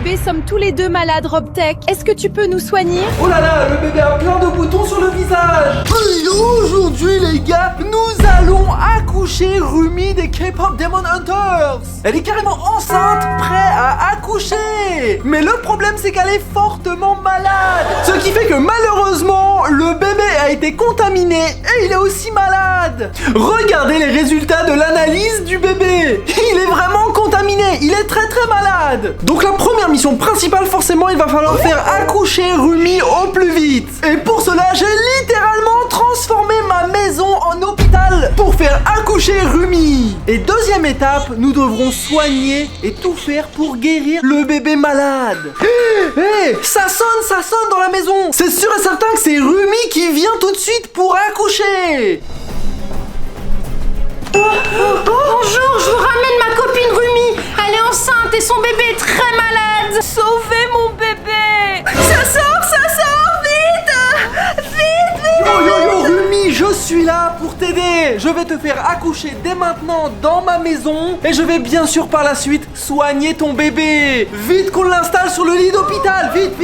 bébé sommes tous les deux malades, Robtech. Est-ce que tu peux nous soigner? Oh là là, le bébé a plein de boutons sur le visage. Et aujourd'hui les gars, nous allons accoucher Rumi des K-pop Demon Hunters. Elle est carrément enceinte, prête à accoucher. Mais le problème c'est qu'elle est fortement malade. Ce qui fait que malheureusement, le bébé a été contaminé et il est aussi malade. Regardez les résultats de l'analyse du bébé. Il est vraiment contaminé, il est très malade. Donc la première mission principale, forcément, il va falloir faire accoucher Rumi au plus vite. Et pour cela, j'ai littéralement transformé ma maison en hôpital pour faire accoucher Rumi. Et deuxième étape, nous devrons soigner et tout faire pour guérir le bébé malade. Hé, ça sonne dans la maison. C'est sûr et certain que c'est Rumi qui vient tout de suite pour accoucher. Bonjour, je vous ramène ma copine Rumi. Elle est enceinte et son bébé est très malade. Sauvez mon bébé! Ça sort, vite. Yo, Rumi, je suis là pour t'aider. Je vais te faire accoucher dès maintenant dans ma maison. Et je vais bien sûr par la suite soigner ton bébé. Vite qu'on l'installe sur le lit d'hôpital. Vite.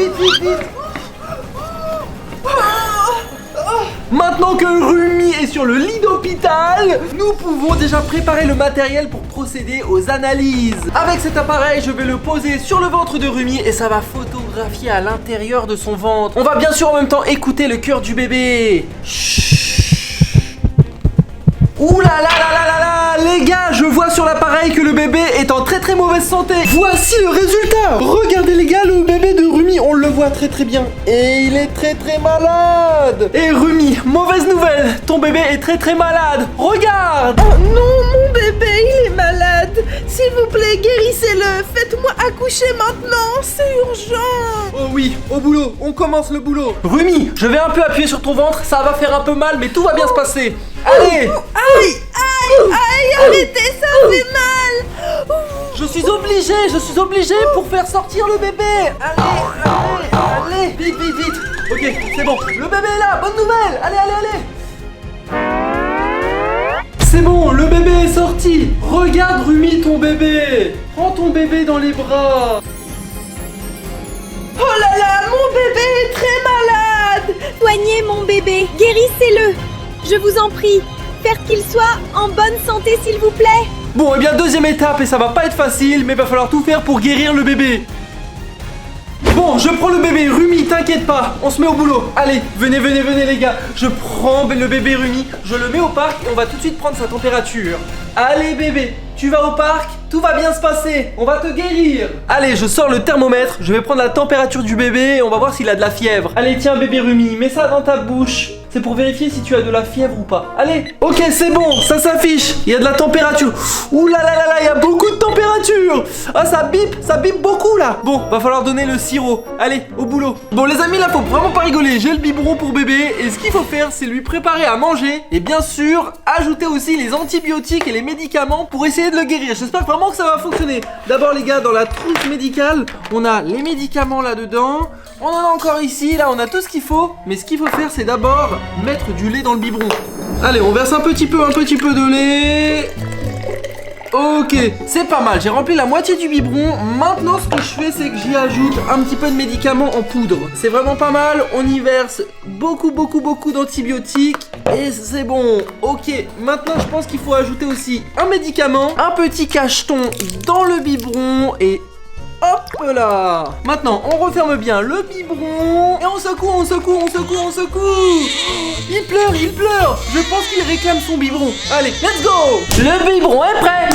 Maintenant que Rumi est sur le lit d'hôpital, nous pouvons déjà préparer le matériel pour procéder aux analyses. Avec cet appareil, je vais le poser sur le ventre de Rumi et ça va photographier à l'intérieur de son ventre. On va bien sûr en même temps écouter le cœur du bébé. Chut. Ouh là là, les gars, je vois sur l'appareil que le bébé est en très mauvaise santé. Voici le résultat. Regardez les gars, le bébé de Rumi, on le voit très bien. Et il est très malade. Et Rumi, mauvaise nouvelle, ton bébé est très malade. Regarde. Oh non, mon bébé, il est malade. S'il vous plaît, guérissez-le. Faites-moi accoucher maintenant, c'est urgent. Oh oui, au boulot, on commence le boulot. Rumi, je vais un peu appuyer sur ton ventre, ça va faire un peu mal, mais tout va bien se passer. Allez. Aïe, arrêtez, ça fait mal. Je suis obligé pour faire sortir le bébé. Allez, vite. Ok, c'est bon, le bébé est là, bonne nouvelle. Allez. C'est bon, le bébé est sorti. Regarde Rumi, ton bébé. Prends ton bébé dans les bras. Oh là là, mon bébé est très malade. Soignez mon bébé, guérissez-le. Je vous en prie. Faire qu'il soit en bonne santé, s'il vous plaît. Bon, et bien deuxième étape, et ça va pas être facile, mais il va falloir tout faire pour guérir le bébé. Bon, je prends le bébé, Rumi, t'inquiète pas, on se met au boulot. Allez, venez les gars. Je prends le bébé Rumi, je le mets au parc et on va tout de suite prendre sa température. Allez bébé, tu vas au parc, tout va bien se passer, on va te guérir. Allez, je sors le thermomètre, je vais prendre la température du bébé et on va voir s'il a de la fièvre. Allez, tiens bébé Rumi, mets ça dans ta bouche. C'est pour vérifier si tu as de la fièvre ou pas. Allez, ok, c'est bon, ça s'affiche. Il y a de la température. Ouh là, il y a beaucoup de température. Ah, ça bip beaucoup là. Bon, va falloir donner le sirop. Allez, au boulot. Bon, les amis, là, faut vraiment pas rigoler. J'ai le biberon pour bébé. Et ce qu'il faut faire, c'est lui préparer à manger. Et bien sûr, ajouter aussi les antibiotiques et les médicaments pour essayer de le guérir. J'espère vraiment que ça va fonctionner. D'abord, les gars, dans la trousse médicale, on a les médicaments là-dedans. On en a encore ici, là, on a tout ce qu'il faut. Mais ce qu'il faut faire, c'est d'abord mettre du lait dans le biberon. Allez, on verse un petit peu de lait. Ok, c'est pas mal, j'ai rempli la moitié du biberon. Maintenant ce que je fais, c'est que j'y ajoute un petit peu de médicaments en poudre. C'est vraiment pas mal, on y verse beaucoup d'antibiotiques. Et c'est bon, ok. Maintenant je pense qu'il faut ajouter aussi un médicament, un petit cacheton dans le biberon et... hop là. Maintenant on referme bien le biberon et on secoue. Il pleure. Je pense qu'il réclame son biberon. Allez, let's go. Le biberon est prêt.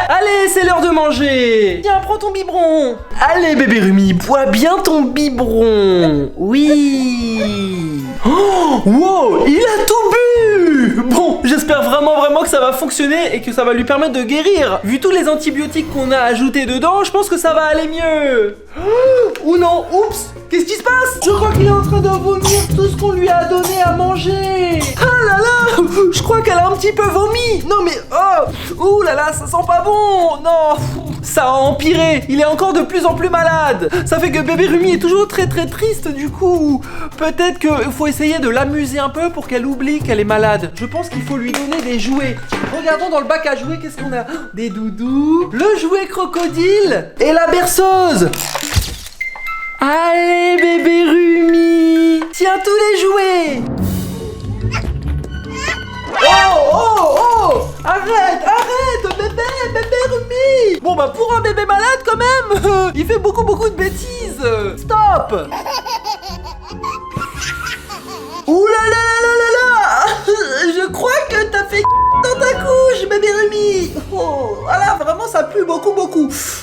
Allez, c'est l'heure de manger. Tiens, prends ton biberon. Allez bébé Rumi, bois bien ton biberon. Oui. Oh, wow, il a tout bu. Bon, j'espère vraiment que ça va fonctionner et que ça va lui permettre de guérir. Vu tous les antibiotiques qu'on a ajoutés dedans, je pense que ça va aller mieux. Ou non, oups, qu'est-ce qui se passe? Je crois qu'il est en train de vomir tout ce qu'on lui a donné à manger. Ah là là, je crois qu'elle a un petit peu vomi. Non mais, ouh là là, ça sent pas bon. Non, ça a empiré, il est encore de plus en plus malade. Ça fait que bébé Rumi est toujours très très triste du coup. Peut-être qu'il faut essayer de l'amuser un peu pour qu'elle oublie qu'elle est malade. Je pense qu'il faut lui donner des jouets. Regardons dans le bac à jouets, qu'est-ce qu'on a? Des doudous, le jouet crocodile et la berceuse. Allez bébé Rumi, tiens tous les jouets. Oh, arrête, bébé Rumi. Bon bah pour un bébé malade quand même, il fait beaucoup de bêtises. Stop. Ouh là là là là là. Je crois que t'as fait dans ta couche, bébé Rumi. Oh, voilà, vraiment ça pue beaucoup.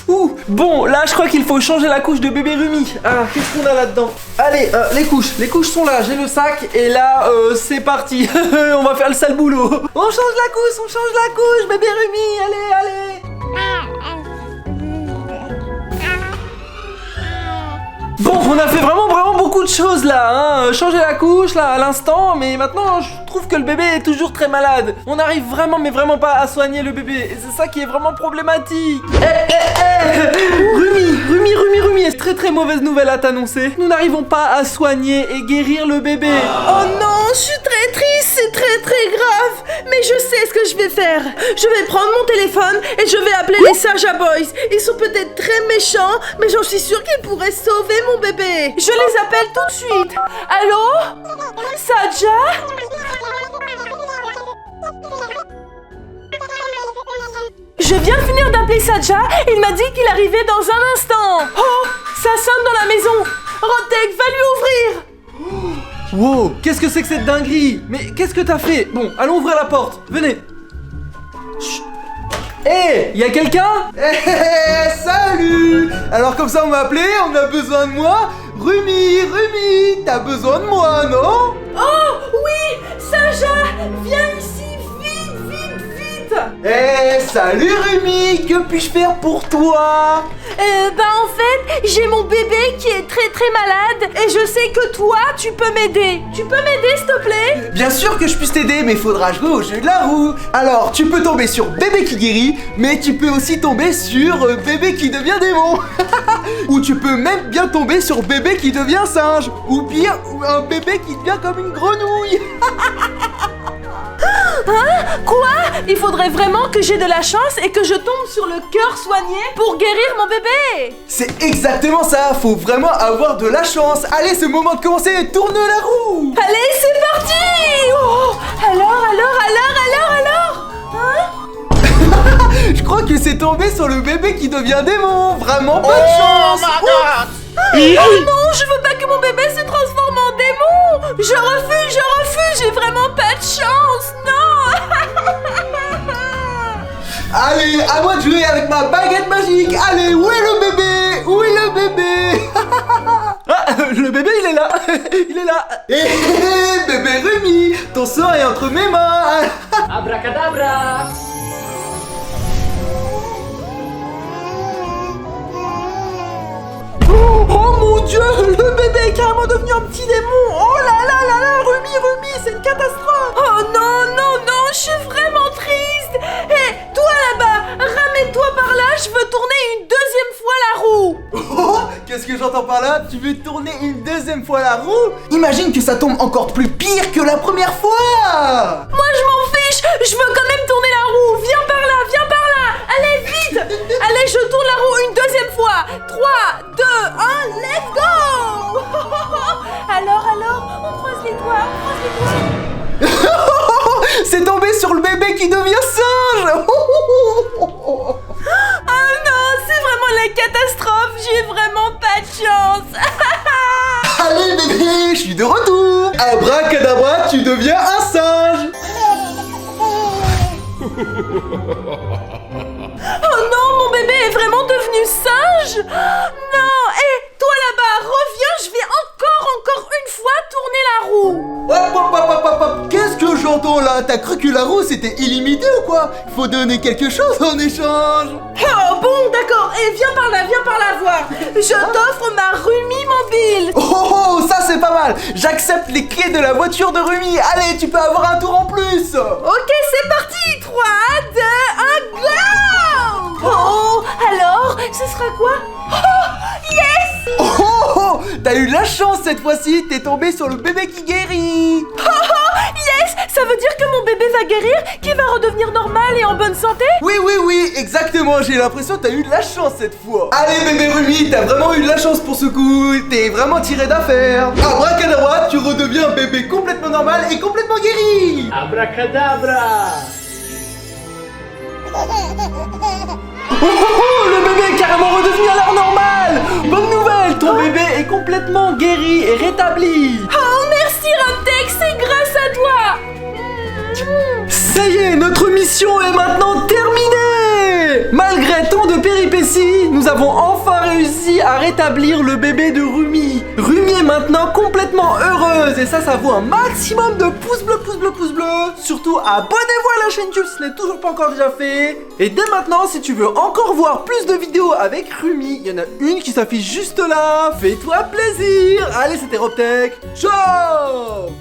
Ouh. Bon, là je crois qu'il faut changer la couche de bébé Rumi. Ah, qu'est-ce qu'on a là-dedans? Allez, les couches sont là, j'ai le sac et là, c'est parti. On va faire le sale boulot. On change la couche, bébé Rumi, allez. Bon, on a fait vraiment beaucoup de choses là, hein. Changer la couche là à l'instant, mais maintenant je trouve que le bébé est toujours très malade. On n'arrive vraiment pas à soigner le bébé, et c'est ça qui est vraiment problématique. Rumi, c'est très mauvaise nouvelle à t'annoncer. Nous n'arrivons pas à soigner et guérir le bébé. Oh non, je suis très triste, c'est très grave. Mais je sais ce que je vais faire. Je vais prendre mon téléphone et je vais appeler les Saja Boys. Ils sont peut-être très méchants, mais j'en suis sûre qu'ils pourraient sauver mon bébé. Je les appelle tout de suite. Allô? Saja? Je viens de finir d'appeler Saja. Il m'a dit qu'il arrivait dans un instant. Oh, ça sonne dans la maison. Rodek, va lui ouvrir. Wow, qu'est-ce que c'est que cette dinguerie? Mais qu'est-ce que t'as fait? Bon, allons ouvrir la porte, venez. Chut. Hé, y a quelqu'un? Salut! Alors comme ça on m'a appelé, on a besoin de moi. Rumi, t'as besoin de moi, non? Oh, oui, Saja, viens ici, vite. Salut Rumi, que puis-je faire pour toi? En fait, j'ai mon bébé qui est très malade et je sais que toi, tu peux m'aider. Tu peux m'aider, s'il te plaît? Bien sûr que je puisse t'aider, mais faudra jouer au jeu de la roue. Alors, tu peux tomber sur bébé qui guérit, mais tu peux aussi tomber sur bébé qui devient démon. Ou tu peux même bien tomber sur bébé qui devient singe. Ou pire, un bébé qui devient comme une grenouille. Hein? Quoi? Il faudrait vraiment que j'ai de la chance et que je tombe sur le cœur soigné pour guérir mon bébé. C'est exactement ça, faut vraiment avoir de la chance. Allez, c'est le moment de commencer, tourne la roue. Allez, c'est parti. Oh, alors Hein? Je crois que c'est tombé sur le bébé qui devient démon. Vraiment pas de chance. Oh non, je veux pas que mon bébé se transforme en démon. Je refuse, j'ai vraiment pas de chance. Non. Allez, à moi de jouer avec ma baguette magique. Allez, où est le bébé? Ah, le bébé il est là. Il est là. Bébé Rumi, ton sort est entre mes mains. Abracadabra. Oh mon Dieu, le bébé est carrément devenu un petit démon. Oh là, Rumi, c'est une catastrophe. Oh non, je suis vraiment triste. Hé, toi là-bas, ramène-toi par là, je veux tourner une deuxième fois la roue. Oh, qu'est-ce que j'entends par là? Tu veux tourner une deuxième fois la roue? Imagine que ça tombe encore plus pire que la première fois. Moi je m'en fiche, je veux quand même tourner la roue. Viens par là. Allez, vite. Allez, je tourne la roue une deuxième fois. 3, 2, 1, let's go. Alors, on croise les doigts. C'est tombé sur le bébé qui devient singe. Oh non, c'est vraiment la catastrophe. J'ai vraiment pas de chance. Allez bébé, je suis de retour. Abracadabra, tu deviens un singe. Oh non, mon bébé est vraiment devenu singe. Non, toi là-bas, reviens, je vais encore une fois tourner la roue. Hop. Qu'est-ce que j'entends là? T'as cru que la roue c'était illimité ou quoi? Faut donner quelque chose en échange. Oh bon, d'accord. et viens par là voir. Je t'offre ma Rumi mobile. Oh, ça c'est pas mal. J'accepte les clés de la voiture de Rumi. Allez, tu peux avoir un tour en plus. Ok, c'est parti. 3, 2, 1, go. Oh, alors, ce sera quoi? Oh, yes. Oh, t'as eu la chance cette fois-ci. T'es tombé sur le bébé qui guérit. Yes, ça veut dire que mon bébé va guérir, qu'il va redevenir normal et en bonne santé? Oui, exactement. J'ai l'impression que t'as eu de la chance cette fois. Allez, bébé Rumi, t'as vraiment eu de la chance pour ce coup. T'es vraiment tiré d'affaire. Abracadabra, tu redeviens un bébé complètement normal et complètement guéri. Abracadabra. Oh, le bébé est carrément redevenu à l'heure normale. Bonne nouvelle, ton bébé est complètement guéri et rétabli. Oh, merci Ramtex, c'est grâce à toi. Ça y est, notre mission est maintenant terminée. Malgré tant de péripéties, nous avons enfin réussi à rétablir le bébé de Rumi. Rumi est maintenant complètement heureuse et ça vaut un maximum de pouces bleus, Surtout, abonnez-vous à la chaîne YouTube si ce n'est toujours pas encore déjà fait. Et dès maintenant, si tu veux encore voir plus de vidéos avec Rumi, il y en a une qui s'affiche juste là. Fais-toi plaisir. Allez, c'était Robtech. Ciao.